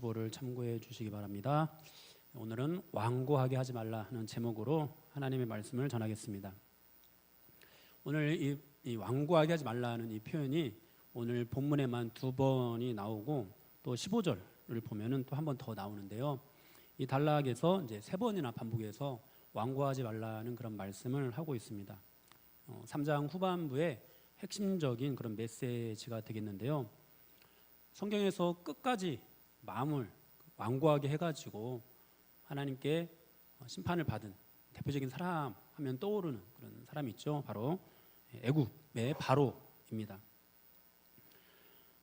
주보를 참고해 주시기 바랍니다. 오늘은 완고하게 하지 말라 하는 제목으로 하나님의 말씀을 전하겠습니다. 오늘 이 완고하게 하지 말라는 이 표현이 오늘 본문에만 2번이 나오고 또 15절을 보면은 또 한 번 더 나오는데요. 이 단락에서 이제 3번이나 반복해서 완고하지 말라는 그런 말씀을 하고 있습니다. 3장 후반부에 핵심적인 그런 메시지가 되겠는데요. 성경에서 끝까지 마음을 완고하게 해가지고 하나님께 심판을 받은 대표적인 사람 하면 떠오르는 그런 사람이 있죠. 바로 애굽의 바로입니다.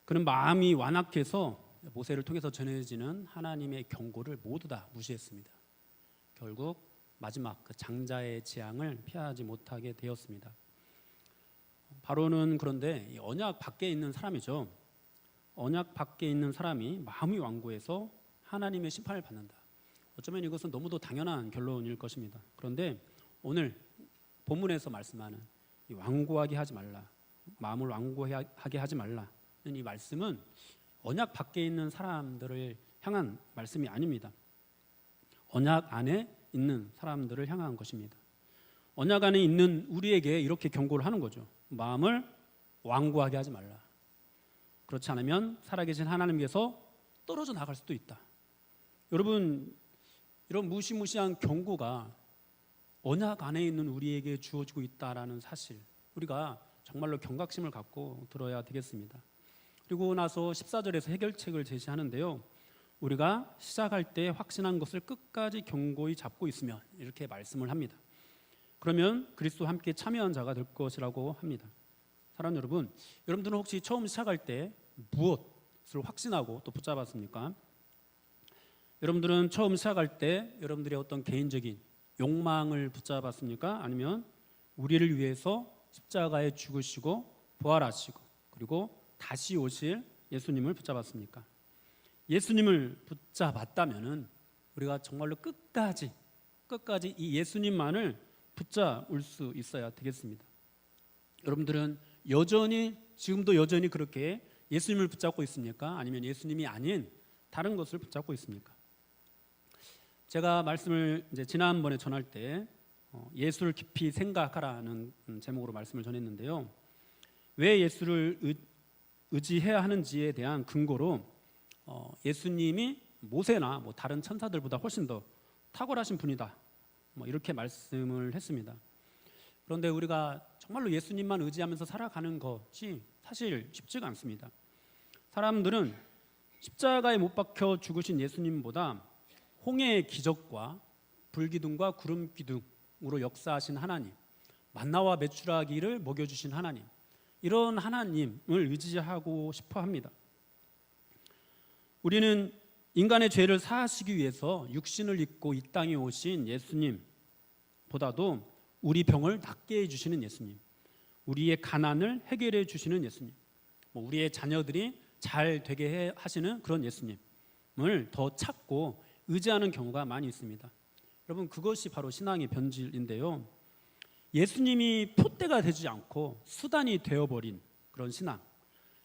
그는 마음이 완악해서 모세를 통해서 전해지는 하나님의 경고를 모두 다 무시했습니다. 결국 마지막 그 장자의 재앙을 피하지 못하게 되었습니다. 바로는 그런데 언약 밖에 있는 사람이죠. 언약 밖에 있는 사람이 마음이 완고해서 하나님의 심판을 받는다. 어쩌면 이것은 너무도 당연한 결론일 것입니다. 그런데 오늘 본문에서 말씀하는 이 완고하게 하지 말라, 마음을 완고하게 하지 말라는 이 말씀은 언약 밖에 있는 사람들을 향한 말씀이 아닙니다. 언약 안에 있는 사람들을 향한 것입니다. 언약 안에 있는 우리에게 이렇게 경고를 하는 거죠. 마음을 완고하게 하지 말라. 그렇지 않으면 살아계신 하나님께서 떨어져 나갈 수도 있다. 여러분, 이런 무시무시한 경고가 언약 안에 있는 우리에게 주어지고 있다라는 사실, 우리가 정말로 경각심을 갖고 들어야 되겠습니다. 그리고 나서 14절에서 해결책을 제시하는데요. 우리가 시작할 때 확신한 것을 끝까지 견고히 잡고 있으면, 이렇게 말씀을 합니다. 그러면 그리스도와 함께 참여한 자가 될 것이라고 합니다. 사랑하는 여러분, 여러분들은 혹시 처음 시작할 때 무엇을 확신하고 또 붙잡았습니까? 여러분들은 처음 시작할 때 여러분들의 어떤 개인적인 욕망을 붙잡았습니까? 아니면 우리를 위해서 십자가에 죽으시고 부활하시고 그리고 다시 오실 예수님을 붙잡았습니까? 예수님을 붙잡았다면은 우리가 정말로 끝까지 이 예수님만을 붙잡을 수 있어야 되겠습니다. 여러분들은 지금도 여전히 그렇게 예수님을 붙잡고 있습니까? 아니면 예수님이 아닌 다른 것을 붙잡고 있습니까? 제가 말씀을 이제 지난번에 전할 때 예수를 깊이 생각하라는 제목으로 말씀을 전했는데요. 왜 예수를 의지해야 하는지에 대한 근거로 예수님이 모세나 다른 천사들보다 훨씬 더 탁월하신 분이다, 이렇게 말씀을 했습니다. 그런데 우리가 정말로 예수님만 의지하면서 살아가는 것이 사실 쉽지가 않습니다. 사람들은 십자가에 못 박혀 죽으신 예수님보다 홍해의 기적과 불기둥과 구름기둥으로 역사하신 하나님, 만나와 메추라기를 먹여주신 하나님, 이런 하나님을 의지하고 싶어 합니다. 우리는 인간의 죄를 사하시기 위해서 육신을 입고 이 땅에 오신 예수님보다도 우리 병을 낫게 해주시는 예수님, 우리의 가난을 해결해 주시는 예수님, 우리의 자녀들이 잘 되게 하시는 그런 예수님을 더 찾고 의지하는 경우가 많이 있습니다. 여러분, 그것이 바로 신앙의 변질인데요. 예수님이 푯대가 되지 않고 수단이 되어버린 그런 신앙,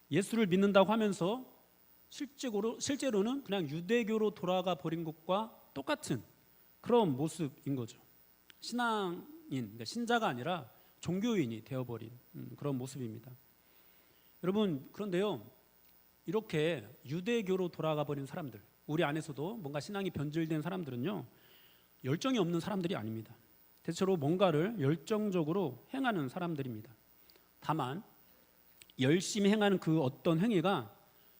예수를 믿는다고 하면서 실제로는 그냥 유대교로 돌아가 버린 것과 똑같은 그런 모습인 거죠. 그러니까 신자가 아니라 종교인이 되어버린 그런 모습입니다. 여러분, 그런데요, 이렇게 유대교로 돌아가 버린 사람들, 우리 안에서도 뭔가 신앙이 변질된 사람들은요, 열정이 없는 사람들이 아닙니다. 대체로 뭔가를 열정적으로 행하는 사람들입니다. 다만 열심히 행하는 그 어떤 행위가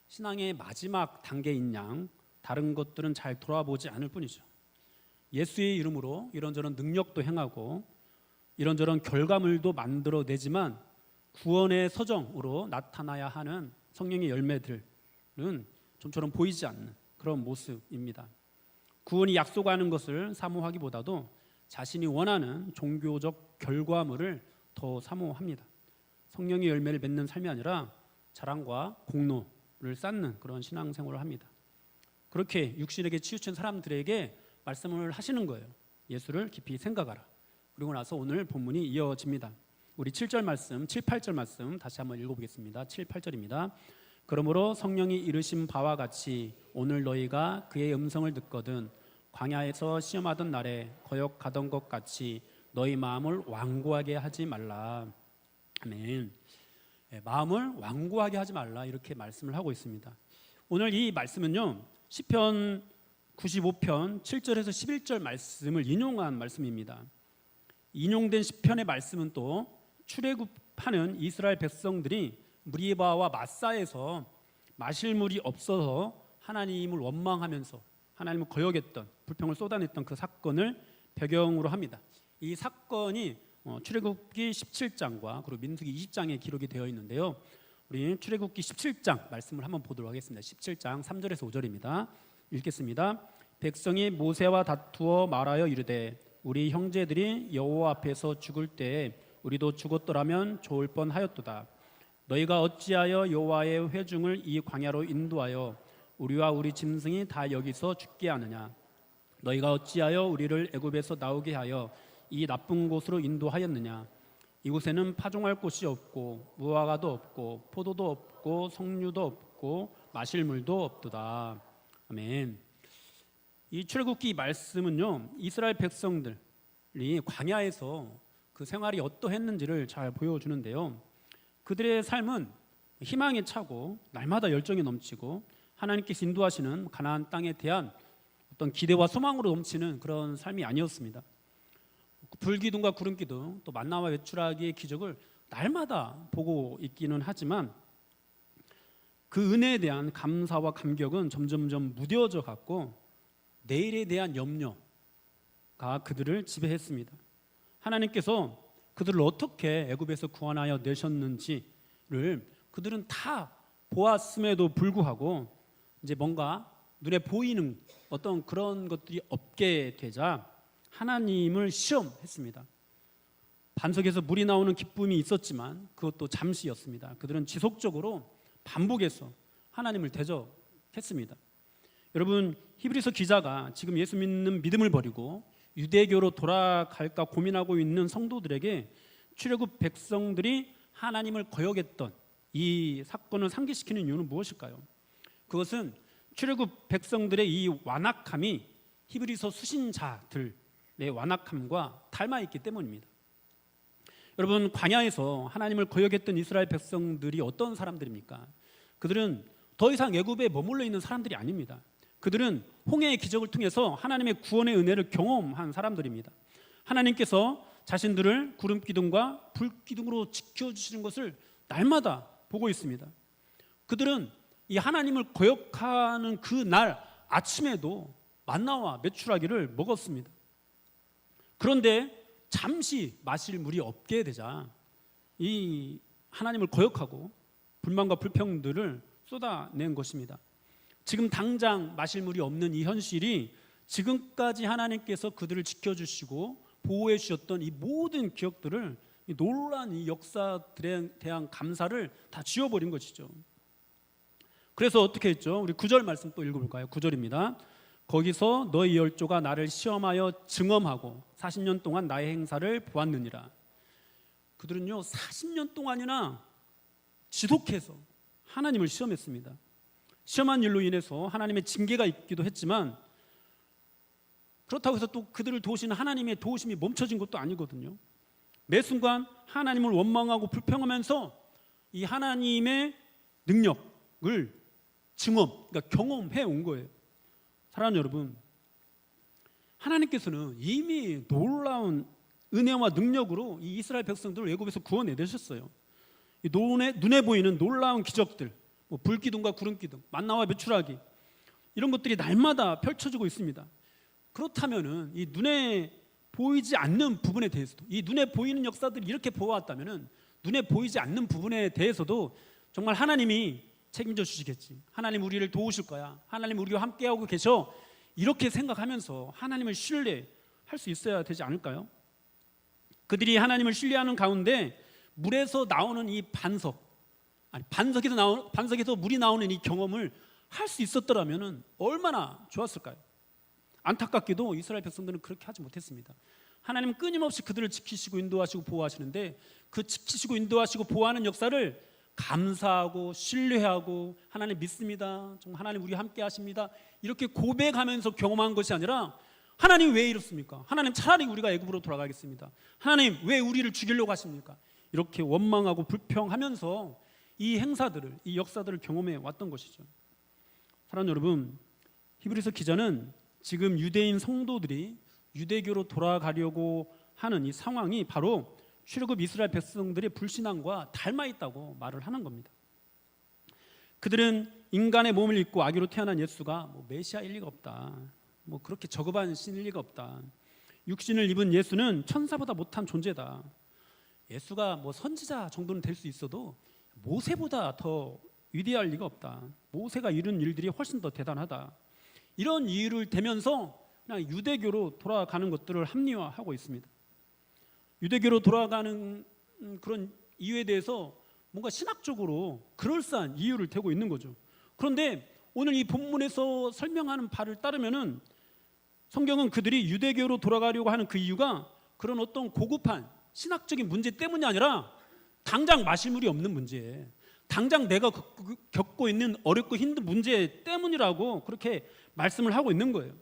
신앙의 마지막 단계인 양 다른 것들은 잘 돌아보지 않을 뿐이죠. 예수의 이름으로 이런저런 능력도 행하고 이런저런 결과물도 만들어내지만 구원의 서정으로 나타나야 하는 성령의 열매들은 좀처럼 보이지 않는 그런 모습입니다. 구원이 약속하는 것을 사모하기보다도 자신이 원하는 종교적 결과물을 더 사모합니다. 성령의 열매를 맺는 삶이 아니라 자랑과 공로를 쌓는 그런 신앙생활을 합니다. 그렇게 육신에게 치우친 사람들에게 말씀을 하시는 거예요. 예수를 깊이 생각하라. 그리고 나서 오늘 본문이 이어집니다. 우리 7절 말씀, 7, 8절 말씀 다시 한번 읽어보겠습니다. 7, 8절입니다. 그러므로 성령이 이르신 바와 같이 오늘 너희가 그의 음성을 듣거든 광야에서 시험하던 날에 거역하던 것 같이 너희 마음을 완고하게 하지 말라. 아멘. 마음을 완고하게 하지 말라, 이렇게 말씀을 하고 있습니다. 오늘 이 말씀은요, 시편 95편 7절에서 11절 말씀을 인용한 말씀입니다. 인용된 시편의 말씀은 또 출애굽하는 이스라엘 백성들이 무리바와 마사에서 마실 물이 없어서 하나님을 원망하면서 하나님을 거역했던, 불평을 쏟아냈던 그 사건을 배경으로 합니다. 이 사건이 출애굽기 17장과 그리고 민수기 20장에 기록이 되어 있는데요, 우리 출애굽기 17장 말씀을 한번 보도록 하겠습니다. 17장 3절에서 5절입니다. 읽겠습니다. 백성이 모세와 다투어 말하여 이르되 우리 형제들이 여호와 앞에서 죽을 때에 우리도 죽었더라면 좋을 뻔하였도다. 너희가 어찌하여 여호와의 회중을 이 광야로 인도하여 우리와 우리 짐승이 다 여기서 죽게 하느냐. 너희가 어찌하여 우리를 애굽에서 나오게 하여 이 나쁜 곳으로 인도하였느냐. 이곳에는 파종할 곳이 없고 무화과도 없고 포도도 없고 석류도 없고 마실 물도 없도다. 아멘. 이 출애굽기 말씀은요, 이스라엘 백성들이 광야에서 그 생활이 어떠했는지를 잘 보여주는데요, 그들의 삶은 희망에 차고 날마다 열정이 넘치고 하나님께서 인도하시는 가나안 땅에 대한 어떤 기대와 소망으로 넘치는 그런 삶이 아니었습니다. 불기둥과 구름기둥, 또 만나와 외출하기의 기적을 날마다 보고 있기는 하지만 그 은혜에 대한 감사와 감격은 점점점 무뎌져 갔고 내일에 대한 염려가 그들을 지배했습니다. 하나님께서 그들을 어떻게 애굽에서 구원하여 내셨는지를 그들은 다 보았음에도 불구하고 이제 뭔가 눈에 보이는 어떤 그런 것들이 없게 되자 하나님을 시험했습니다. 반석에서 물이 나오는 기쁨이 있었지만 그것도 잠시였습니다. 그들은 지속적으로 반복해서 하나님을 대적했습니다. 여러분, 히브리서 기자가 지금 예수 믿는 믿음을 버리고 유대교로 돌아갈까 고민하고 있는 성도들에게 출애굽 백성들이 하나님을 거역했던 이 사건을 상기시키는 이유는 무엇일까요? 그것은 출애굽 백성들의 이 완악함이 히브리서 수신자들의 완악함과 닮아 있기 때문입니다. 여러분, 광야에서 하나님을 거역했던 이스라엘 백성들이 어떤 사람들입니까? 그들은 더 이상 애굽에 머물러 있는 사람들이 아닙니다. 그들은 홍해의 기적을 통해서 하나님의 구원의 은혜를 경험한 사람들입니다. 하나님께서 자신들을 구름기둥과 불기둥으로 지켜주시는 것을 날마다 보고 있습니다. 그들은 이 하나님을 거역하는 그 날 아침에도 만나와 메추라기를 먹었습니다. 그런데 잠시 마실 물이 없게 되자 이 하나님을 거역하고 불만과 불평들을 쏟아낸 것입니다. 지금 당장 마실 물이 없는 이 현실이 지금까지 하나님께서 그들을 지켜주시고 보호해 주셨던 이 모든 기억들을, 이 놀라운 이 역사들에 대한 감사를 다 지워버린 것이죠. 그래서 어떻게 했죠? 우리 9절 말씀 또 읽어볼까요? 9절입니다. 거기서 너희 열조가 나를 시험하여 증언하고 40년 동안 나의 행사를 보았느니라. 그들은요 40년 동안이나 지속해서 하나님을 시험했습니다. 시험한 일로 인해서 하나님의 징계가 있기도 했지만 그렇다고 해서 또 그들을 도우시는 하나님의 도우심이 멈춰진 것도 아니거든요. 매 순간 하나님을 원망하고 불평하면서 이 하나님의 능력을 그러니까 경험해 온 거예요. 사랑하는 여러분, 하나님께서는 이미 놀라운 은혜와 능력으로 이 이스라엘 백성들을 애굽에서 구원해내셨어요. 이 눈에 보이는 놀라운 기적들, 뭐 불기둥과 구름기둥, 만나와 메추라기, 이런 것들이 날마다 펼쳐지고 있습니다. 그렇다면은 이 눈에 보이지 않는 부분에 대해서도, 이 눈에 보이는 역사들이 이렇게 보아왔다면은 눈에 보이지 않는 부분에 대해서도 정말 하나님이 책임져 주시겠지, 하나님 우리를 도우실 거야, 하나님 우리와 함께하고 계셔, 이렇게 생각하면서 하나님을 신뢰할 수 있어야 되지 않을까요? 그들이 하나님을 신뢰하는 가운데 물에서 나오는 이 반석에서 물이 나오는 이 경험을 할 수 있었더라면 얼마나 좋았을까요? 안타깝게도 이스라엘 백성들은 그렇게 하지 못했습니다. 하나님은 끊임없이 그들을 지키시고 인도하시고 보호하시는데 그 지키시고 인도하시고 보호하는 역사를 감사하고 신뢰하고 하나님 믿습니다. 정말 하나님 우리 함께 하십니다. 이렇게 고백하면서 경험한 것이 아니라 하나님 왜 이렇습니까? 하나님 차라리 우리가 애굽으로 돌아가겠습니다. 하나님 왜 우리를 죽이려고 하십니까? 이렇게 원망하고 불평하면서 이 행사들을, 이 역사들을 경험해 왔던 것이죠. 사랑하는 여러분, 히브리서 기자는 지금 유대인 성도들이 유대교로 돌아가려고 하는 이 상황이 바로 출애굽 이스라엘 백성들의 불신앙과 닮아 있다고 말을 하는 겁니다. 그들은 인간의 몸을 입고 아기로 태어난 예수가 메시아일 리가 없다, 그렇게 저급한 신일 리가 없다, 육신을 입은 예수는 천사보다 못한 존재다, 예수가 선지자 정도는 될 수 있어도 모세보다 더 위대할 리가 없다, 모세가 이룬 일들이 훨씬 더 대단하다, 이런 이유를 대면서 그냥 유대교로 돌아가는 것들을 합리화하고 있습니다. 유대교로 돌아가는 그런 이유에 대해서 뭔가 신학적으로 그럴싸한 이유를 대고 있는 거죠. 그런데 오늘 이 본문에서 설명하는 바를 따르면은 성경은 그들이 유대교로 돌아가려고 하는 그 이유가 그런 어떤 고급한 신학적인 문제 때문이 아니라 당장 마실 물이 없는 문제, 당장 내가 겪고 있는 어렵고 힘든 문제 때문이라고 그렇게 말씀을 하고 있는 거예요.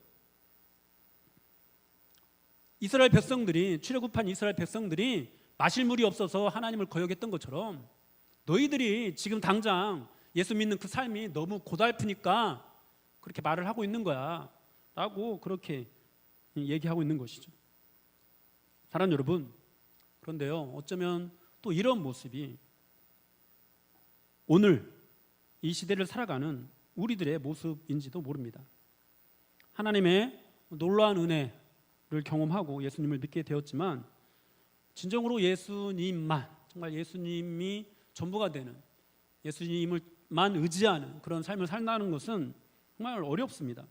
이스라엘 백성들이, 출애굽한 이스라엘 백성들이 마실 물이 없어서 하나님을 거역했던 것처럼 너희들이 지금 당장 예수 믿는 그 삶이 너무 고달프니까 그렇게 말을 하고 있는 거야 라고 그렇게 얘기하고 있는 것이죠. 사랑하는 여러분, 그런데요, 어쩌면 또 이런 모습이 오늘 이 시대를 살아가는 우리들의 모습인지도 모릅니다. 하나님의 놀라운 은혜를 경험하고 예수님을 믿게 되었지만 진정으로 예수님만, 정말 예수님이 전부가 되는, 예수님을만 의지하는 그런 삶을 살다는 것은 정말 어렵습니다.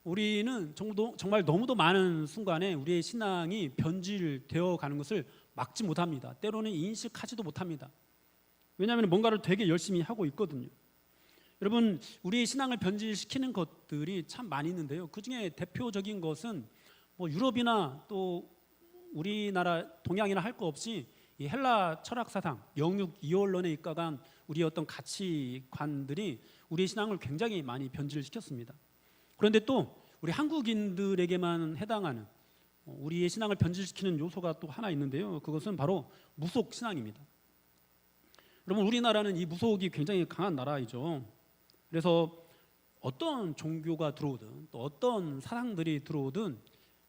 우리는 정말 너무도 많은 순간에 우리의 신앙이 변질되어 가는 것을 막지 못합니다. 때로는 인식하지도 못합니다. 왜냐하면 뭔가를 되게 열심히 하고 있거든요. 여러분, 우리의 신앙을 변질시키는 것들이 참 많이 있는데요, 그 중에 대표적인 것은 유럽이나 또 우리나라 동양이나 할 거 없이 이 헬라 철학사상, 영육 이원론에 입각한 우리의 어떤 가치관들이 우리의 신앙을 굉장히 많이 변질시켰습니다. 그런데 또 우리 한국인들에게만 해당하는 우리의 신앙을 변질시키는 요소가 또 하나 있는데요, 그것은 바로 무속 신앙입니다. 여러분, 우리나라는 이 무속이 굉장히 강한 나라이죠. 그래서 어떤 종교가 들어오든 또 어떤 사상들이 들어오든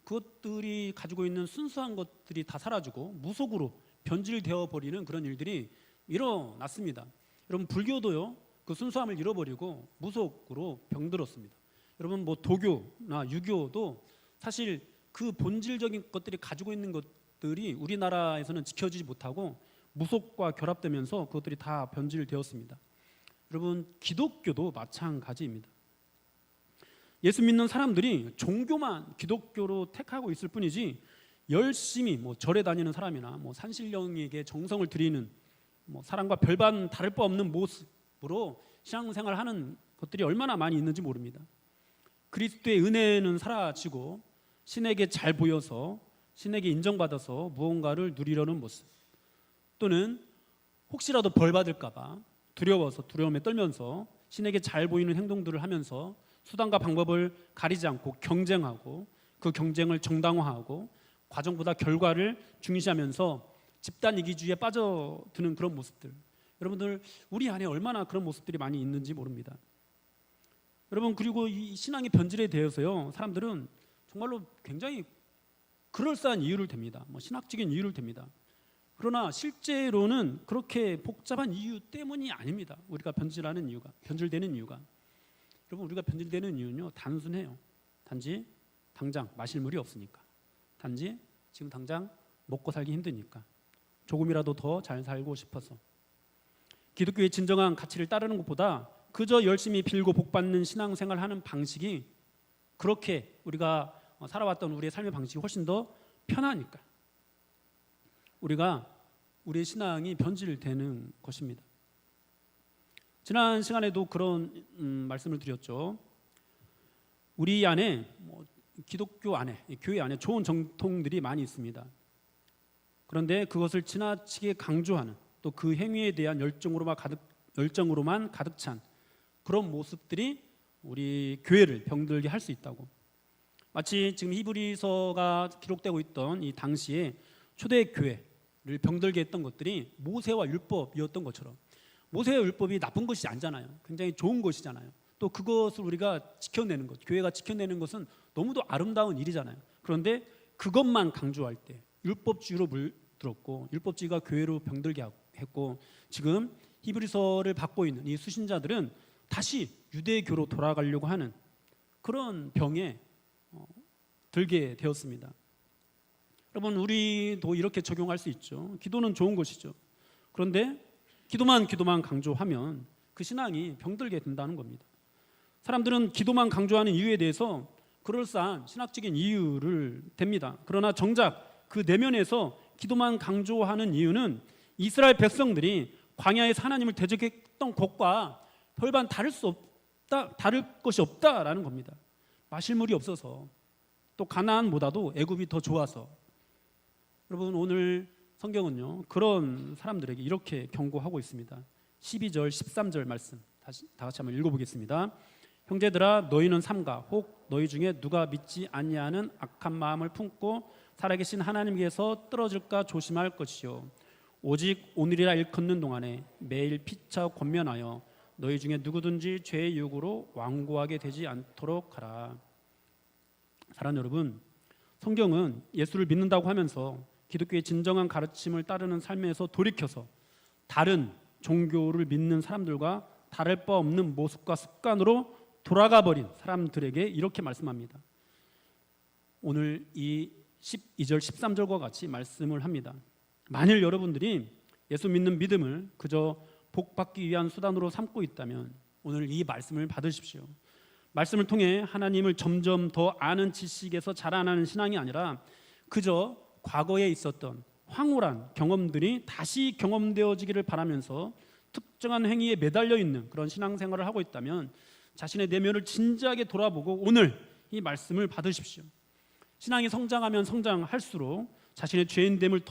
그것들이 가지고 있는 순수한 것들이 다 사라지고 무속으로 변질되어 버리는 그런 일들이 일어났습니다. 여러분, 불교도요, 그 순수함을 잃어버리고 무속으로 병들었습니다. 여러분, 도교나 유교도 사실 그 본질적인 것들이 가지고 있는 것들이 우리나라에서는 지켜지지 못하고 무속과 결합되면서 그것들이 다 변질되었습니다. 여러분, 기독교도 마찬가지입니다. 예수 믿는 사람들이 종교만 기독교로 택하고 있을 뿐이지 열심히 절에 다니는 사람이나 산신령에게 정성을 들이는 사람과 별반 다를 바 없는 모습으로 신앙생활하는 것들이 얼마나 많이 있는지 모릅니다. 그리스도의 은혜는 사라지고 신에게 잘 보여서 신에게 인정받아서 무언가를 누리려는 모습, 또는 혹시라도 벌 받을까 봐 두려워서 두려움에 떨면서 신에게 잘 보이는 행동들을 하면서 수단과 방법을 가리지 않고 경쟁하고 그 경쟁을 정당화하고 과정보다 결과를 중시하면서 집단 이기주의에 빠져드는 그런 모습들, 여러분들 우리 안에 얼마나 그런 모습들이 많이 있는지 모릅니다. 여러분, 그리고 이 신앙의 변질에 대해서요, 사람들은 정말로 굉장히 그럴싸한 이유를 댑니다. 신학적인 이유를 댑니다. 그러나 실제로는 그렇게 복잡한 이유 때문이 아닙니다. 우리가 변질되는 이유가 여러분, 우리가 변질되는 이유는요, 단순해요. 단지 당장 마실 물이 없으니까, 단지 지금 당장 먹고 살기 힘드니까, 조금이라도 더 잘 살고 싶어서. 기독교의 진정한 가치를 따르는 것보다 그저 열심히 빌고 복받는 신앙생활하는 방식이, 그렇게 우리가 살아왔던 우리의 삶의 방식이 훨씬 더 편하니까 우리의 신앙이 변질되는 것입니다. 지난 시간에도 그런 말씀을 드렸죠. 우리 안에 기독교 안에, 교회 안에 좋은 정통들이 많이 있습니다. 그런데 그것을 지나치게 강조하는, 또 그 행위에 대한 열정으로만 가득 찬 그런 모습들이 우리 교회를 병들게 할 수 있다고. 마치 지금 히브리서가 기록되고 있던 이 당시에 초대교회를 병들게 했던 것들이 모세와 율법이었던 것처럼, 모세와 율법이 나쁜 것이 아니잖아요. 굉장히 좋은 것이잖아요. 또 그것을 우리가 지켜내는 것, 교회가 지켜내는 것은 너무도 아름다운 일이잖아요. 그런데 그것만 강조할 때 율법주의로 물들었고, 율법주의가 교회로 병들게 했고, 지금 히브리서를 받고 있는 이 수신자들은 다시 유대교로 돌아가려고 하는 그런 병에 들게 되었습니다. 여러분, 우리도 이렇게 적용할 수 있죠. 기도는 좋은 것이죠. 그런데 기도만 강조하면 그 신앙이 병들게 된다는 겁니다. 사람들은 기도만 강조하는 이유에 대해서 그럴싸한 신학적인 이유를 댑니다. 그러나 정작 그 내면에서 기도만 강조하는 이유는 이스라엘 백성들이 광야에서 하나님을 대적했던 것과 별반 다를 것이 없다라는 겁니다. 마실 물이 없어서, 또 가나안보다도 애굽이 더 좋아서. 여러분, 오늘 성경은요 그런 사람들에게 이렇게 경고하고 있습니다. 12절 13절 말씀 다 같이 한번 읽어보겠습니다. 형제들아, 너희는 삼가 혹 너희 중에 누가 믿지 아니하는 악한 마음을 품고 살아계신 하나님께서 떨어질까 조심할 것이요, 오직 오늘이라 일컫는 동안에 매일 피차 권면하여 너희 중에 누구든지 죄의 유혹으로 완고하게 되지 않도록 하라. 사랑하는 여러분, 성경은 예수를 믿는다고 하면서 기독교의 진정한 가르침을 따르는 삶에서 돌이켜서 다른 종교를 믿는 사람들과 다를 바 없는 모습과 습관으로 돌아가 버린 사람들에게 이렇게 말씀합니다. 오늘 이 12절 13절과 같이 말씀을 합니다. 만일 여러분들이 예수 믿는 믿음을 그저 복받기 위한 수단으로 삼고 있다면 오늘 이 말씀을 받으십시오. 말씀을 통해 하나님을 점점 더 아는 지식에서 자라나는 신앙이 아니라 그저 과거에 있었던 황홀한 경험들이 다시 경험되어지기를 바라면서 특정한 행위에 매달려 있는 그런 신앙생활을 하고 있다면 자신의 내면을 진지하게 돌아보고 오늘 이 말씀을 받으십시오. 신앙이 성장하면 성장할수록 자신의 죄인됨을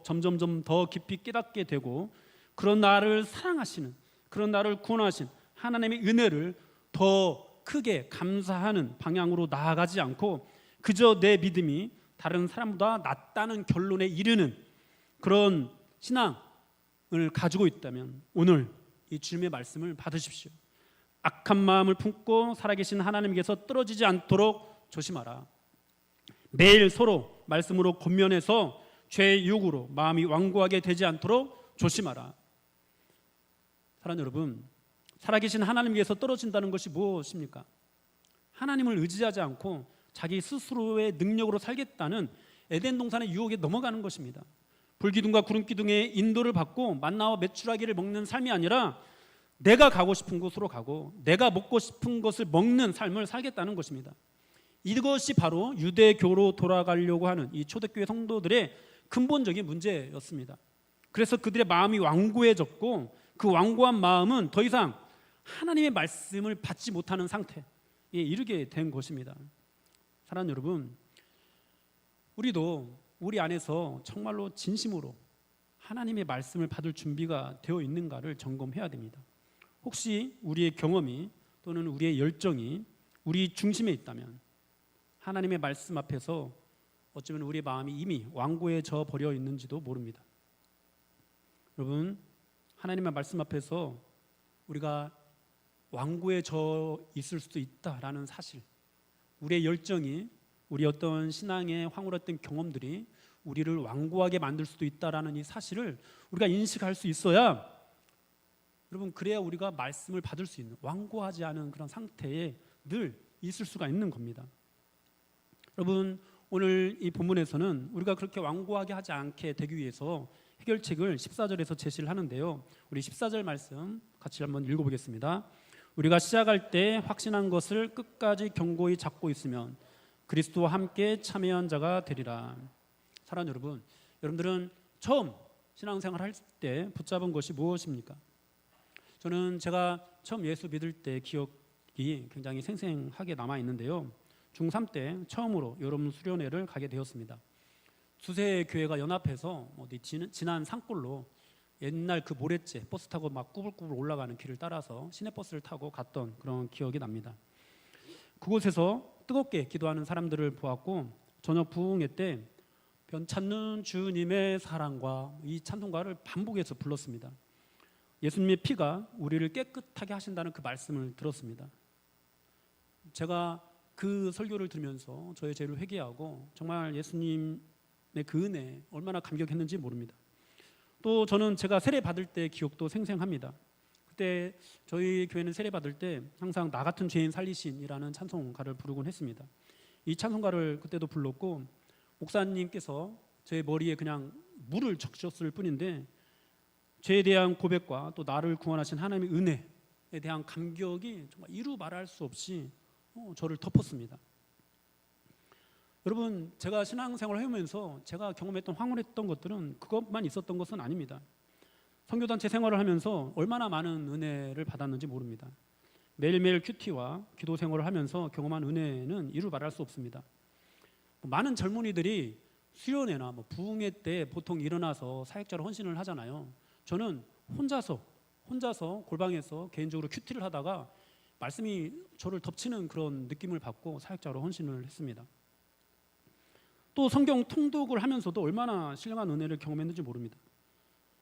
점점 더 깊이 깨닫게 되고, 그런 나를 사랑하시는, 그런 나를 구원하신 하나님의 은혜를 더 크게 감사하는 방향으로 나아가지 않고 그저 내 믿음이 다른 사람보다 낫다는 결론에 이르는 그런 신앙을 가지고 있다면 오늘 이 주님의 말씀을 받으십시오. 악한 마음을 품고 살아계신 하나님께서 떨어지지 않도록 조심하라. 매일 서로 말씀으로 권면해서 죄의 유혹으로 마음이 완고하게 되지 않도록 조심하라. 사랑하는 여러분, 살아계신 하나님께서 떨어진다는 것이 무엇입니까? 하나님을 의지하지 않고 자기 스스로의 능력으로 살겠다는 에덴 동산의 유혹에 넘어가는 것입니다. 불기둥과 구름기둥의 인도를 받고 만나와 메추라기를 먹는 삶이 아니라 내가 가고 싶은 곳으로 가고 내가 먹고 싶은 것을 먹는 삶을 살겠다는 것입니다. 이것이 바로 유대교로 돌아가려고 하는 이 초대교회 성도들의 근본적인 문제였습니다. 그래서 그들의 마음이 완고해졌고 그 완고한 마음은 더 이상 하나님의 말씀을 받지 못하는 상태에 이르게 된 것입니다. 사랑하는 여러분, 우리도 우리 안에서 정말로 진심으로 하나님의 말씀을 받을 준비가 되어 있는가를 점검해야 됩니다. 혹시 우리의 경험이 또는 우리의 열정이 우리 중심에 있다면 하나님의 말씀 앞에서 어쩌면 우리의 마음이 이미 완고해져 버려 있는지도 모릅니다. 여러분, 하나님의 말씀 앞에서 우리가 완고해져 있을 수도 있다라는 사실, 우리의 열정이, 우리 어떤 신앙의 황홀했던 경험들이 우리를 완고하게 만들 수도 있다라는 이 사실을 우리가 인식할 수 있어야, 여러분, 그래야 우리가 말씀을 받을 수 있는, 완고하지 않은 그런 상태에 늘 있을 수가 있는 겁니다. 여러분, 오늘 이 본문에서는 우리가 그렇게 완고하게 하지 않게 되기 위해서 해결책을 14절에서 제시를 하는데요, 우리 14절 말씀 같이 한번 읽어보겠습니다. 우리가 시작할 때 확신한 것을 끝까지 견고히 잡고 있으면 그리스도와 함께 참여한 자가 되리라. 사랑하는 여러분, 여러분들은 처음 신앙생활 할 때 붙잡은 것이 무엇입니까? 저는 제가 처음 예수 믿을 때 기억이 굉장히 생생하게 남아 있는데요, 중3 때 처음으로 여름 수련회를 가게 되었습니다. 두세 교회가 연합해서 어디 지난 산골로 옛날 그 모래째 버스 타고 막 꾸불꾸불 올라가는 길을 따라서 시내버스를 타고 갔던 그런 기억이 납니다. 그곳에서 뜨겁게 기도하는 사람들을 보았고 저녁 부흥회 때 변찮는 주님의 사랑과 이 찬송가를 반복해서 불렀습니다. 예수님의 피가 우리를 깨끗하게 하신다는 그 말씀을 들었습니다. 제가 그 설교를 들으면서 저의 죄를 회개하고 정말 예수님의 그 은혜에 얼마나 감격했는지 모릅니다. 또 저는 제가 세례 받을 때 기억도 생생합니다. 그때 저희 교회는 세례 받을 때 항상 나 같은 죄인 살리신이라는 찬송가를 부르곤 했습니다. 이 찬송가를 그때도 불렀고 목사님께서 제 머리에 그냥 물을 적셨을 뿐인데 죄에 대한 고백과 또 나를 구원하신 하나님의 은혜에 대한 감격이 정말 이루 말할 수 없이 저를 덮었습니다. 여러분, 제가 신앙생활을 해오면서 제가 경험했던 황홀했던 것들은 그것만 있었던 것은 아닙니다. 선교단체 생활을 하면서 얼마나 많은 은혜를 받았는지 모릅니다. 매일매일 큐티와 기도 생활을 하면서 경험한 은혜는 이루 말할 수 없습니다. 많은 젊은이들이 수련회나 부흥회 때 보통 일어나서 사역자로 헌신을 하잖아요. 저는 혼자서 골방에서 개인적으로 큐티를 하다가 말씀이 저를 덮치는 그런 느낌을 받고 사역자로 헌신을 했습니다. 또 성경 통독을 하면서도 얼마나 신령한 은혜를 경험했는지 모릅니다.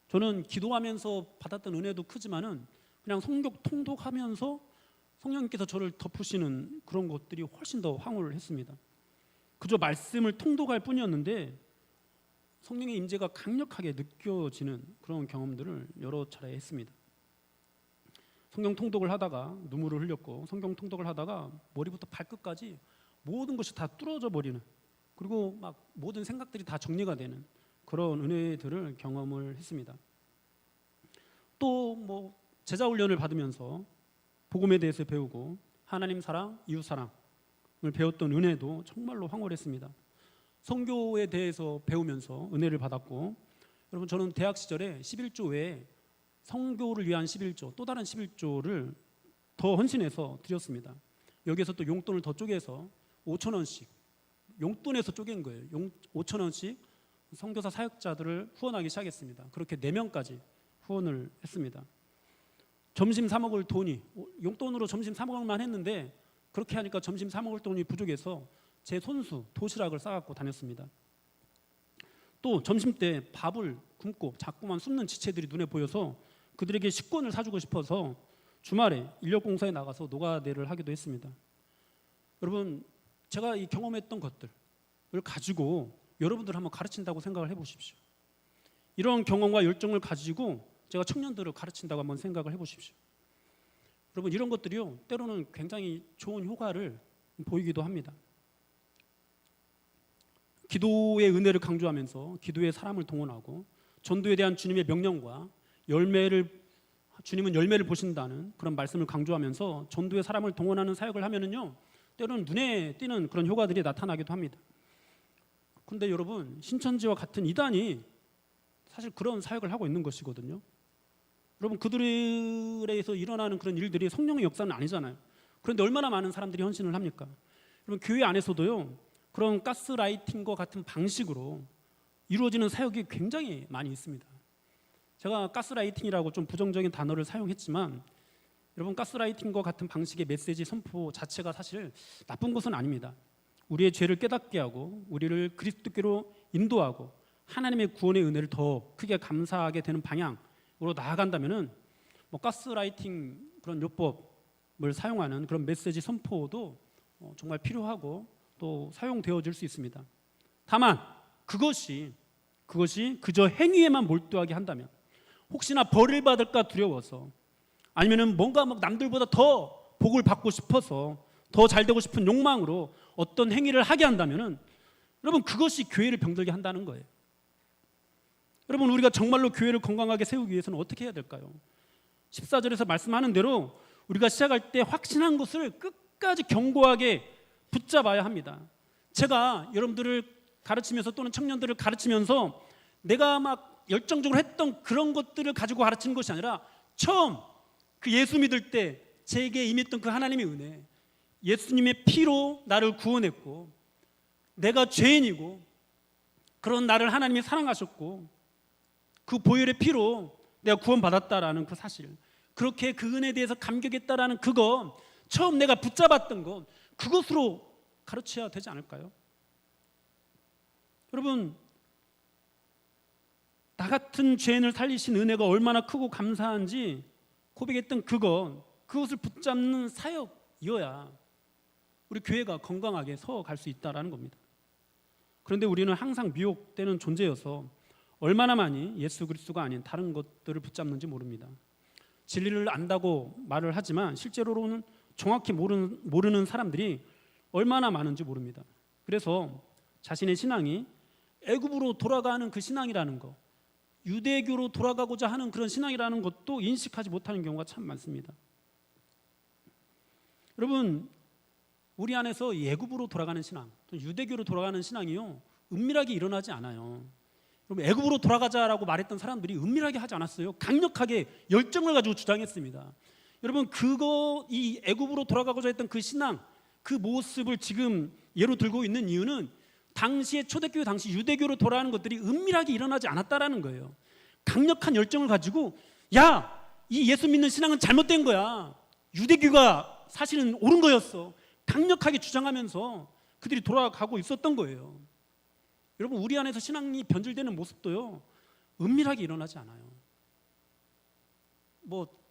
저는 기도하면서 받았던 은혜도 크지만은 그냥 성경 통독하면서 성령님께서 저를 덮으시는 그런 것들이 훨씬 더 황홀했습니다. 그저 말씀을 통독할 뿐이었는데 성령의 임재가 강력하게 느껴지는 그런 경험들을 여러 차례 했습니다. 성경 통독을 하다가 눈물을 흘렸고 성경 통독을 하다가 머리부터 발끝까지 모든 것이 다 뚫어져 버리는, 그리고 막 모든 생각들이 다 정리가 되는 그런 은혜들을 경험을 했습니다. 또 제자 훈련을 받으면서 복음에 대해서 배우고 하나님 사랑, 이웃 사랑을 배웠던 은혜도 정말로 황홀했습니다. 선교에 대해서 배우면서 은혜를 받았고, 여러분 저는 대학 시절에 11조 외에 선교를 위한 11조, 또 다른 11조를 더 헌신해서 드렸습니다. 여기에서 또 용돈을 더 쪼개서 5,000원씩, 용돈에서 쪼갠 거예요. 5,000원씩 선교사 사역자들을 후원하기 시작했습니다. 그렇게 4명까지 후원을 했습니다. 점심 사 먹을 돈이, 용돈으로 점심 사 먹을만 했는데 그렇게 하니까 점심 사 먹을 돈이 부족해서 제 손수 도시락을 싸갖고 다녔습니다. 또 점심 때 밥을 굶고 자꾸만 숨는 지체들이 눈에 보여서 그들에게 식권을 사주고 싶어서 주말에 인력공사에 나가서 노가대를 하기도 했습니다. 여러분, 제가 이 경험했던 것들을 가지고 여러분들 한번 가르친다고 생각을 해보십시오. 이런 경험과 열정을 가지고 제가 청년들을 가르친다고 한번 생각을 해보십시오. 여러분, 이런 것들이요 때로는 굉장히 좋은 효과를 보이기도 합니다. 기도의 은혜를 강조하면서 기도의 사람을 동원하고 전도에 대한 주님의 명령과 주님은 열매를 보신다는 그런 말씀을 강조하면서 전도의 사람을 동원하는 사역을 하면은요 때로는 눈에 띄는 그런 효과들이 나타나기도 합니다. 그런데 여러분, 신천지와 같은 이단이 사실 그런 사역을 하고 있는 것이거든요. 여러분, 그들에서 일어나는 그런 일들이 성령의 역사는 아니잖아요. 그런데 얼마나 많은 사람들이 헌신을 합니까? 여러분, 교회 안에서도요 그런 가스라이팅과 같은 방식으로 이루어지는 사역이 굉장히 많이 있습니다. 제가 가스라이팅이라고 좀 부정적인 단어를 사용했지만 여러분, 가스라이팅과 같은 방식의 메시지 선포 자체가 사실 나쁜 것은 아닙니다. 우리의 죄를 깨닫게 하고 우리를 그리스도께로 인도하고 하나님의 구원의 은혜를 더 크게 감사하게 되는 방향으로 나아간다면은 가스라이팅 그런 요법을 사용하는 그런 메시지 선포도 정말 필요하고 또 사용되어질 수 있습니다. 다만 그것이 그저 행위에만 몰두하게 한다면, 혹시나 벌을 받을까 두려워서 아니면은 뭔가 남들보다 더 복을 받고 싶어서 더 잘 되고 싶은 욕망으로 어떤 행위를 하게 한다면은 여러분, 그것이 교회를 병들게 한다는 거예요. 여러분, 우리가 정말로 교회를 건강하게 세우기 위해서는 어떻게 해야 될까요? 14절에서 말씀하는 대로 우리가 시작할 때 확신한 것을 끝까지 견고하게 붙잡아야 합니다. 제가 여러분들을 가르치면서 또는 청년들을 가르치면서 내가 막 열정적으로 했던 그런 것들을 가지고 가르치는 것이 아니라 처음 그 예수 믿을 때 제게 임했던 그 하나님의 은혜, 예수님의 피로 나를 구원했고 내가 죄인이고 그런 나를 하나님이 사랑하셨고 그 보혈의 피로 내가 구원받았다라는 그 사실, 그렇게 그 은혜에 대해서 감격했다라는 그거, 처음 내가 붙잡았던 것, 그것으로 가르쳐야 되지 않을까요? 여러분, 나 같은 죄인을 살리신 은혜가 얼마나 크고 감사한지 고백했던 그것을 붙잡는 사역이어야 우리 교회가 건강하게 서갈 수 있다라는 겁니다. 그런데 우리는 항상 미혹되는 존재여서 얼마나 많이 예수 그리스도가 아닌 다른 것들을 붙잡는지 모릅니다. 진리를 안다고 말을 하지만 실제로는 정확히 모르는 사람들이 얼마나 많은지 모릅니다. 그래서 자신의 신앙이 애굽으로 돌아가는 그 신앙이라는 것, 유대교로 돌아가고자 하는 그런 신앙이라는 것도 인식하지 못하는 경우가 참 많습니다. 여러분, 우리 안에서 애굽으로 돌아가는 신앙, 유대교로 돌아가는 신앙이요, 은밀하게 일어나지 않아요. 여러분, 애굽으로 돌아가자라고 말했던 사람들이 은밀하게 하지 않았어요. 강력하게 열정을 가지고 주장했습니다. 여러분, 이 애굽으로 돌아가고자 했던 그 신앙, 그 모습을 지금 예로 들고 있는 이유는 당시에 초대교회 당시 유대교로 돌아가는 것들이 은밀하게 일어나지 않았다라는 거예요. 강력한 열정을 가지고, 야, 이 예수 믿는 신앙은 잘못된 거야, 유대교가 사실은 옳은 거였어, 강력하게 주장하면서 그들이 돌아가고 있었던 거예요. 여러분, 우리 안에서 신앙이 변질되는 모습도요, 은밀하게 일어나지 않아요.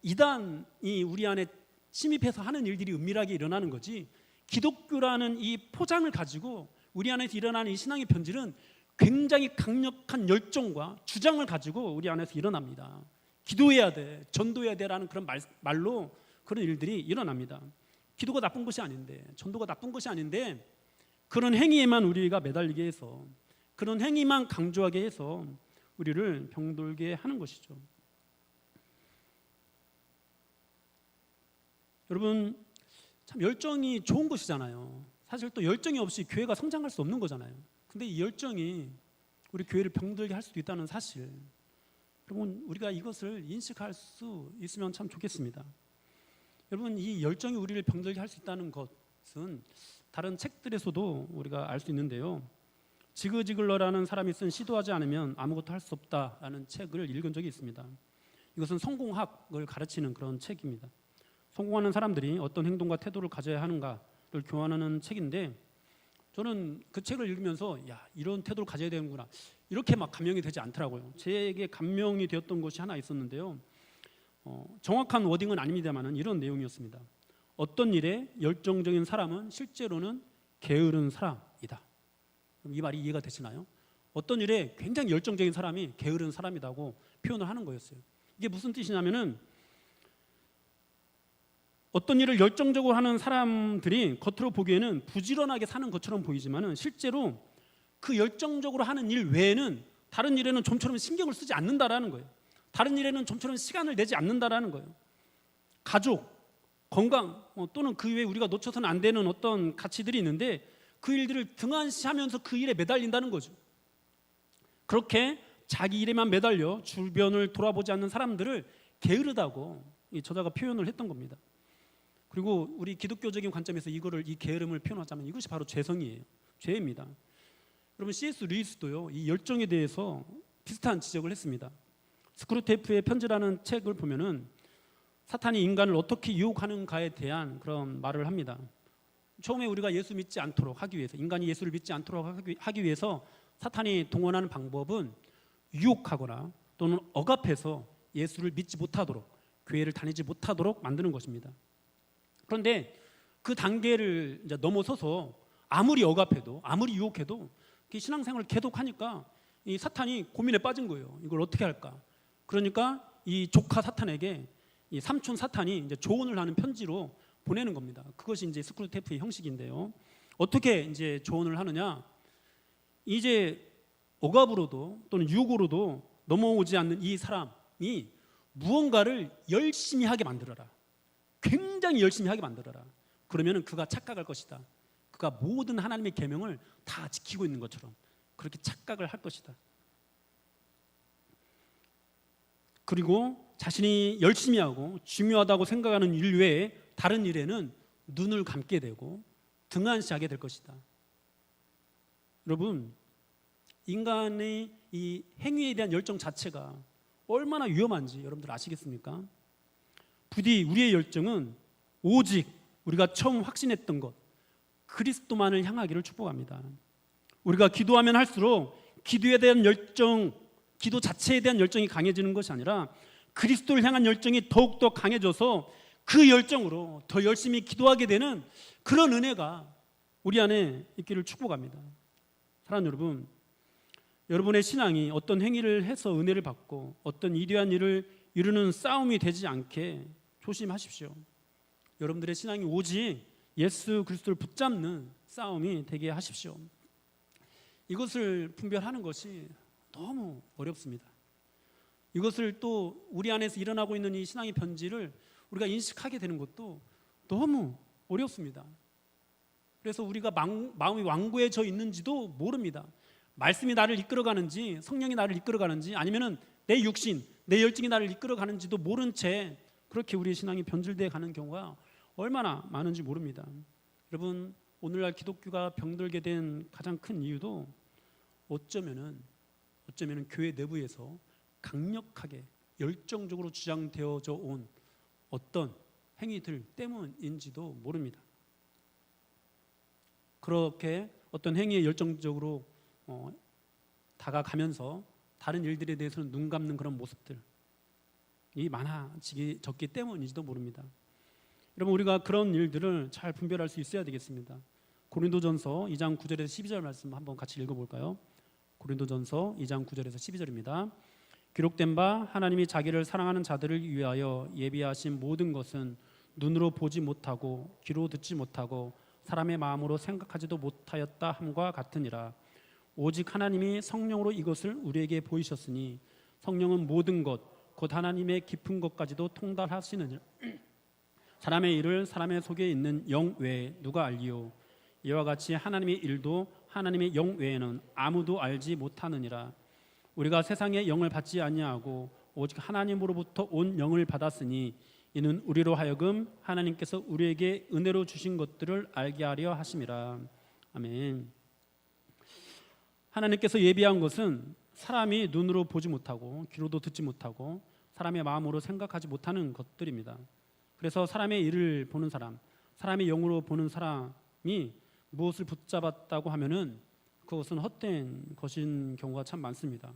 이단이 우리 안에 침입해서 하는 일들이 은밀하게 일어나는 거지, 기독교라는 이 포장을 가지고 우리 안에서 일어나는 이 신앙의 변질은 굉장히 강력한 열정과 주장을 가지고 우리 안에서 일어납니다. 기도해야 돼, 전도해야 돼라는 그런 말로 그런 일들이 일어납니다. 기도가 나쁜 것이 아닌데, 전도가 나쁜 것이 아닌데, 그런 행위에만 우리가 매달리게 해서, 그런 행위만 강조하게 해서 우리를 병들게 하는 것이죠. 여러분, 참 열정이 좋은 것이잖아요. 사실 또 열정이 없이 교회가 성장할 수 없는 거잖아요. 근데 이 열정이 우리 교회를 병들게 할 수도 있다는 사실, 여러분, 우리가 이것을 인식할 수 있으면 참 좋겠습니다. 여러분, 이 열정이 우리를 병들게 할 수 있다는 것은 다른 책들에서도 우리가 알 수 있는데요, 지그 지글러라는 사람이 쓴 시도하지 않으면 아무것도 할 수 없다라는 책을 읽은 적이 있습니다. 이것은 성공학을 가르치는 그런 책입니다. 성공하는 사람들이 어떤 행동과 태도를 가져야 하는가를 교환하는 책인데, 저는 그 책을 읽으면서 이런 태도를 가져야 되는구나, 이렇게 막 감명이 되지 않더라고요. 제게 감명이 되었던 것이 하나 있었는데요, 정확한 워딩은 아닙니다만 이런 내용이었습니다. 어떤 일에 열정적인 사람은 실제로는 게으른 사람이다. 이 말이 이해가 되시나요? 어떤 일에 굉장히 열정적인 사람이 게으른 사람이라고 표현을 하는 거였어요. 이게 무슨 뜻이냐면은, 어떤 일을 열정적으로 하는 사람들이 겉으로 보기에는 부지런하게 사는 것처럼 보이지만 실제로 그 열정적으로 하는 일 외에는 다른 일에는 좀처럼 신경을 쓰지 않는다라는 거예요. 다른 일에는 좀처럼 시간을 내지 않는다라는 거예요. 가족, 건강, 또는 그 외에 우리가 놓쳐서는 안 되는 어떤 가치들이 있는데 그 일들을 등한시하면서 그 일에 매달린다는 거죠. 그렇게 자기 일에만 매달려 주변을 돌아보지 않는 사람들을 게으르다고 이 저자가 표현을 했던 겁니다. 그리고 우리 기독교적인 관점에서 이 게으름을 표현하자면 이것이 바로 죄성이에요. 죄입니다. 여러분, C.S. 루이스도요, 이 열정에 대해서 비슷한 지적을 했습니다. 스크루테이프의 편지라는 책을 보면은 사탄이 인간을 어떻게 유혹하는가에 대한 그런 말을 합니다. 처음에 우리가 예수 믿지 않도록 하기 위해서, 인간이 예수를 믿지 않도록 하기 위해서 사탄이 동원하는 방법은 유혹하거나 또는 억압해서 예수를 믿지 못하도록, 교회를 다니지 못하도록 만드는 것입니다. 그런데 그 단계를 이제 넘어서서 아무리 억압해도, 아무리 유혹해도 신앙생활을 계속하니까 이 사탄이 고민에 빠진 거예요. 이걸 어떻게 할까? 그러니까 이 조카 사탄에게 이 삼촌 사탄이 이제 조언을 하는 편지로 보내는 겁니다. 그것이 이제 스크루테이프의 형식인데요. 어떻게 이제 조언을 하느냐? 이제 억압으로도 또는 유혹으로도 넘어오지 않는 이 사람이 무언가를 열심히 하게 만들어라. 굉장히 열심히 하게 만들어라. 그러면은 그가 착각할 것이다. 그가 모든 하나님의 계명을 다 지키고 있는 것처럼 그렇게 착각을 할 것이다. 그리고 자신이 열심히 하고 중요하다고 생각하는 일 외에 다른 일에는 눈을 감게 되고 등한시하게 될 것이다. 여러분, 인간의 이 행위에 대한 열정 자체가 얼마나 위험한지 여러분들 아시겠습니까? 부디 우리의 열정은 오직 우리가 처음 확신했던 것, 그리스도만을 향하기를 축복합니다. 우리가 기도하면 할수록 기도에 대한 열정, 기도 자체에 대한 열정이 강해지는 것이 아니라 그리스도를 향한 열정이 더욱더 강해져서 그 열정으로 더 열심히 기도하게 되는 그런 은혜가 우리 안에 있기를 축복합니다. 사랑하는 여러분, 여러분의 신앙이 어떤 행위를 해서 은혜를 받고 어떤 이러한 일을 이루는 싸움이 되지 않게 조심하십시오. 여러분들의 신앙이 오직 예수 그리스도를 붙잡는 싸움이 되게 하십시오. 이것을 분별하는 것이 너무 어렵습니다. 이것을 또 우리 안에서 일어나고 있는 이 신앙의 변질을 우리가 인식하게 되는 것도 너무 어렵습니다. 그래서 우리가 마음이 완고해져 있는지도 모릅니다. 말씀이 나를 이끌어가는지, 성령이 나를 이끌어가는지, 아니면은 내 육신, 내 열정이 나를 이끌어가는지도 모른 채 그렇게 우리의 신앙이 변질되어 가는 경우가 얼마나 많은지 모릅니다. 여러분, 오늘날 기독교가 병들게 된 가장 큰 이유도 어쩌면은 교회 내부에서 강력하게 열정적으로 주장되어져 온 어떤 행위들 때문인지도 모릅니다. 그렇게 어떤 행위에 열정적으로 다가가면서 다른 일들에 대해서는 눈 감는 그런 모습들이 많아졌기 때문인지도 모릅니다. 여러분, 우리가 그런 일들을 잘 분별할 수 있어야 되겠습니다. 고린도전서 2장 9절에서 12절 말씀 한번 같이 읽어볼까요? 고린도전서 2장 9절에서 12절입니다. 기록된 바 하나님이 자기를 사랑하는 자들을 위하여 예비하신 모든 것은 눈으로 보지 못하고 귀로 듣지 못하고 사람의 마음으로 생각하지도 못하였다 함과 같으니라. 오직 하나님이 성령으로 이것을 우리에게 보이셨으니 성령은 모든 것 곧 하나님의 깊은 것까지도 통달하시느니라. 사람의 일을 사람의 속에 있는 영 외에 누가 알리요? 이와 같이 하나님의 일도 하나님의 영 외에는 아무도 알지 못하느니라. 우리가 세상의 영을 받지 아니하고 오직 하나님으로부터 온 영을 받았으니 이는 우리로 하여금 하나님께서 우리에게 은혜로 주신 것들을 알게 하려 하심이라. 아멘. 하나님께서 예비한 것은 사람이 눈으로 보지 못하고 귀로도 듣지 못하고 사람의 마음으로 생각하지 못하는 것들입니다. 그래서 사람의 일을 보는 사람, 사람의 영으로 보는 사람이 무엇을 붙잡았다고 하면은 그것은 헛된 것인 경우가 참 많습니다.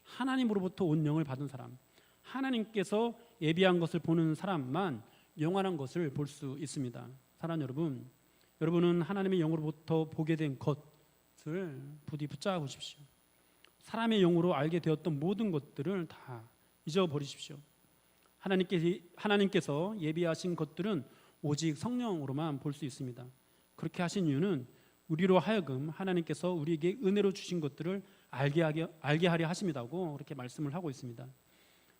하나님으로부터 온 영을 받은 사람, 하나님께서 예비한 것을 보는 사람만 영원한 것을 볼 수 있습니다. 사랑하는 여러분, 여러분은 하나님의 영으로부터 보게 된 것을 부디 붙잡으십시오. 사람의 영으로 알게 되었던 모든 것들을 다 잊어버리십시오. 하나님께서 예비하신 것들은 오직 성령으로만 볼 수 있습니다. 그렇게 하신 이유는 우리로 하여금 하나님께서 우리에게 은혜로 주신 것들을 알게 하려 하심이라고 그렇게 말씀을 하고 있습니다.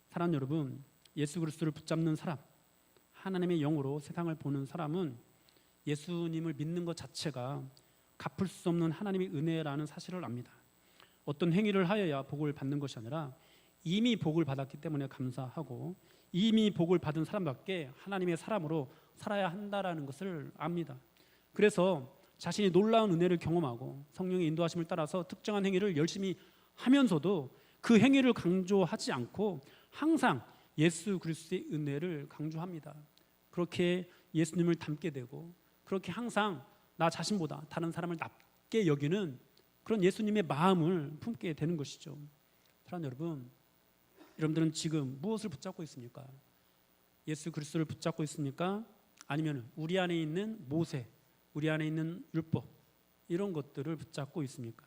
사랑하는 여러분, 예수 그리스도를 붙잡는 사람, 하나님의 영으로 세상을 보는 사람은 예수님을 믿는 것 자체가 갚을 수 없는 하나님의 은혜라는 사실을 압니다. 어떤 행위를 하여야 복을 받는 것이 아니라 이미 복을 받았기 때문에 감사하고 이미 복을 받은 사람답게 하나님의 사람으로 살아야 한다라는 것을 압니다. 그래서 자신이 놀라운 은혜를 경험하고 성령의 인도하심을 따라서 특정한 행위를 열심히 하면서도 그 행위를 강조하지 않고 항상 예수 그리스도의 은혜를 강조합니다. 그렇게 예수님을 닮게 되고 그렇게 항상 나 자신보다 다른 사람을 낮게 여기는 그런 예수님의 마음을 품게 되는 것이죠. 사랑하는 여러분, 여러분들은 지금 무엇을 붙잡고 있습니까? 예수 그리스도를 붙잡고 있습니까? 아니면 우리 안에 있는 모세, 우리 안에 있는 율법 이런 것들을 붙잡고 있습니까?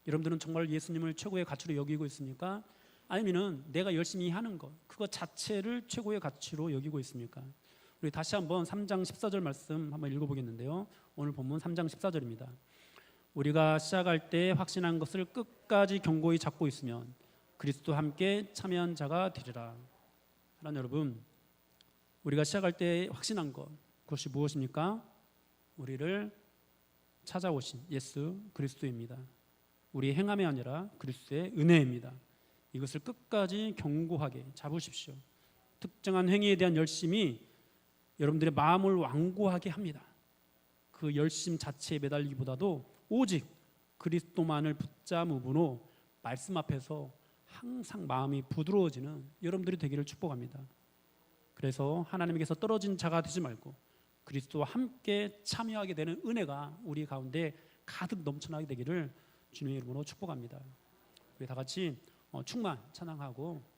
여러분들은 정말 예수님을 최고의 가치로 여기고 있습니까? 아니면 내가 열심히 하는 것 그것 자체를 최고의 가치로 여기고 있습니까? 우리 다시 한번 3장 14절 말씀 한번 읽어보겠는데요. 오늘 본문 3장 14절입니다. 우리가 시작할 때 확신한 것을 끝까지 견고히 잡고 있으면 그리스도와 함께 참여한 자가 되리라. 하나님 여러분, 우리가 시작할 때 확신한 것 그것이 무엇입니까? 우리를 찾아오신 예수 그리스도입니다. 우리의 행함이 아니라 그리스도의 은혜입니다. 이것을 끝까지 견고하게 잡으십시오. 특정한 행위에 대한 열심이 여러분들의 마음을 완고하게 합니다. 그 열심 자체에 매달리기보다도 오직 그리스도만을 붙잡음으로 말씀 앞에서 항상 마음이 부드러워지는 여러분들이 되기를 축복합니다. 그래서 하나님께서 떨어진 자가 되지 말고 그리스도와 함께 참여하게 되는 은혜가 우리 가운데 가득 넘쳐나게 되기를 주님의 이름으로 축복합니다. 우리 다 같이 충만 찬양하고